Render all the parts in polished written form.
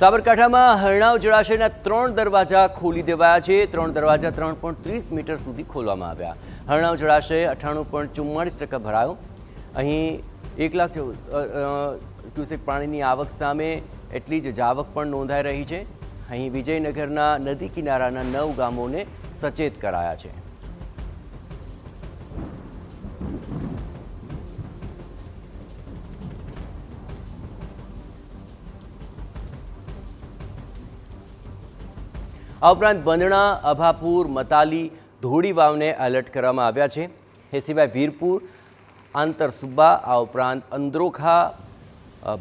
સાબરકાંઠામાં હરણાવ જળાશયના 3 દરવાજા ખોલી દેવાયા છે। 3 દરવાજા 3.30 મીટર સુધી ખોલવામાં આવ્યા। હરણાવ જળાશય 98.44% ભરાયો। અહીં 1 લાખ ક્યુસેક પાણીની આવક સામે એટલી જ જાવક પણ નોંધાઈ રહી છે। અહીં વિજયનગરના નદી કિનારાના 9 ગામોને સચેત કરાયા છે। આ ઉપરાંત બંદણા, અભાપુર, મતાલી, ધોળી વાવને એલર્ટ કરવામાં આવ્યા છે। એ સિવાય વીરપુર, આંતરસુબ્બા, આ ઉપરાંત અંદ્રોખા,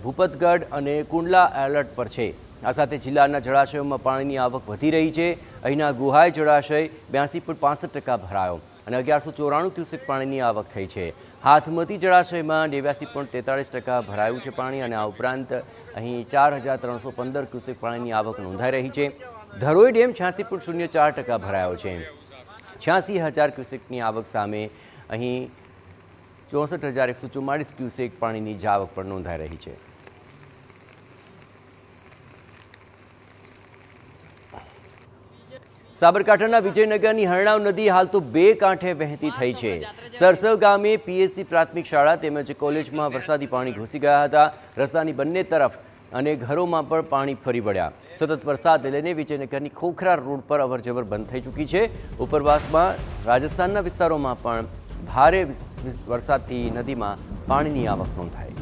ભૂપતગઢ અને કુંડલા એલર્ટ પર છે। આ સાથે જિલ્લાના જળાશયોમાં પાણીની આવક વધી રહી છે। અહીંના ગુહાય જળાશય 82.65% ભરાયો અને 1194 ક્યુસેક પાણીની આવક થઈ છે। હાથમતી જળાશયમાં 89.43% ભરાયું છે પાણી અને આ ઉપરાંત અહીં 4315 ક્યુસેક પાણીની આવક નોંધાઈ રહી છે। ધરોઈ ડેમ 86.04% ભરાયો છે। 86,000 ક્યુસેકની આવક સામે અહીં 64,144 ક્યુસેક પાણીની જાવક પણ નોંધાઈ રહી છે। સાબરકાંઠાના વિજયનગરની હરણાવ નદી હાલ તો 2 કાંઠે વહેતી થઈ છે। સરસવ ગામે પીએસસી પ્રાથમિક શાળા તેમજ કોલેજમાં વરસાદી પાણી ઘૂસી ગયા હતા। રસ્તાની બંને તરફ અને ઘરોમાં પણ પાણી ફરી વળ્યા। સતત વરસાદને લઈને વિજયનગરની ખોખરા રોડ પર અવરજવર બંધ થઈ ચૂકી છે। ઉપરવાસમાં રાજસ્થાનના વિસ્તારોમાં પણ ભારે વરસાદથી નદીમાં પાણીની આવક નોંધાઈ।